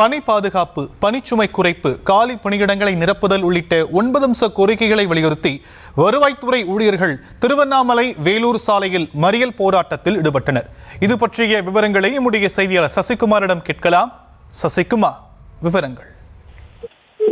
பணி பாதுகாப்பு, பணிச்சுமை குறைப்பு, காலி பணியிடங்களை நிரப்புதல் உள்ளிட்ட 9 அம்ச கோரிக்கைகளை வலியுறுத்தி வருவாய்த்துறை ஊழியர்கள் திருவண்ணாமலை வேலூர் சாலையில் மறியல் போராட்டத்தில் ஈடுபட்டனர். இது பற்றிய விவரங்களை நம்முடைய செய்தியாளர் சசிகுமாரிடம் கேட்கலாம். சசிகுமார், விவரங்கள்.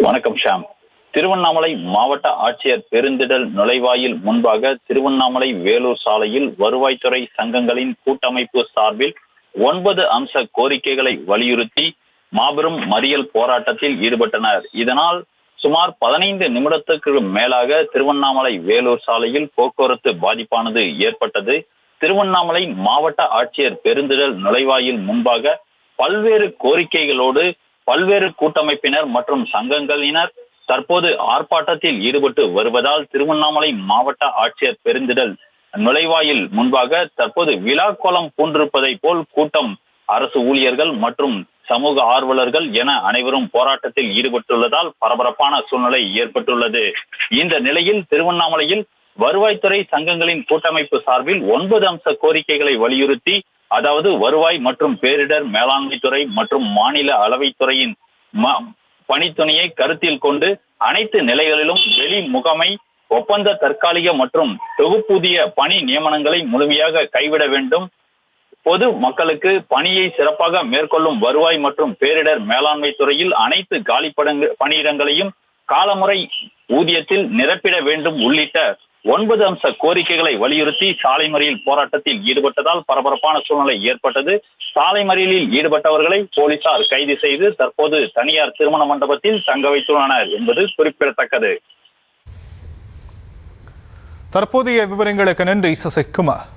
வணக்கம் ஷாம். திருவண்ணாமலை மாவட்ட ஆட்சியர் பெருந்திடல் நுழைவாயில் முன்பாக திருவண்ணாமலை வேலூர் சாலையில் வருவாய்த்துறை சங்கங்களின் கூட்டமைப்பு சார்பில் 9 அம்ச கோரிக்கைகளை வலியுறுத்தி மாபெரும் மறியல் போராட்டத்தில் ஈடுபட்டனர். இதனால் சுமார் 15 நிமிடத்துக்கு மேலாக திருவண்ணாமலை வேலூர் சாலையில் போக்குவரத்து பாதிப்பானது ஏற்பட்டது. திருவண்ணாமலை மாவட்ட ஆட்சியர் பெருந்திடல் நுழைவாயில் முன்பாக பல்வேறு கோரிக்கைகளோடு பல்வேறு கூட்டமைப்பினர் மற்றும் சங்கங்களினர் தற்போது ஆர்ப்பாட்டத்தில் ஈடுபட்டு வருவதால் திருவண்ணாமலை மாவட்ட ஆட்சியர் பெருந்திடல் நுழைவாயில் முன்பாக தற்போது விழாக்கோலம் பூண்டிருப்பதை போல் கூட்டம் அரசு ஊழியர்கள் மற்றும் சமூக ஆர்வலர்கள் என அனைவரும் போராட்டத்தில் ஈடுபட்டுள்ளதால் பரபரப்பான சூழ்நிலை ஏற்பட்டுள்ளது. இந்த நிலையில் திருவண்ணாமலையில் வருவாய்த்துறை சங்கங்களின் கூட்டமைப்பு சார்பில் 9 அம்ச கோரிக்கைகளை வலியுறுத்தி, அதாவது வருவாய் மற்றும் பேரிடர் மேலாண்மை துறை மற்றும் மாநில அளவைத்துறையின் பணித்துணையை கருத்தில் கொண்டு அனைத்து நிலைகளிலும் வெளி முகமை, ஒப்பந்த, தற்காலிக மற்றும் தொகுப்பூதிய பணி நியமனங்களை முழுமையாக கைவிட வேண்டும். பொது மக்களுக்கு பணியை சிறப்பாக மேற்கொள்ளும் வருவாய் மற்றும் பேரிடர் மேலாண்மை துறையில் அனைத்து காலி பணியிடங்களையும் காலமுறை ஊதியத்தில் நிரப்பிட வேண்டும் உள்ளிட்ட 9 அம்ச கோரிக்கைகளை வலியுறுத்தி சாலை மறியல் போராட்டத்தில் ஈடுபட்டதால் பரபரப்பான சூழ்நிலை ஏற்பட்டது. சாலை மறியலில் ஈடுபட்டவர்களை போலீசார் கைது செய்து தற்போது தனியார் திருமண மண்டபத்தில் தங்க வைத்துள்ளனர் என்பது குறிப்பிடத்தக்கது. தற்போதைய விவரங்களுக்கு நன்றி சசிகுமார்.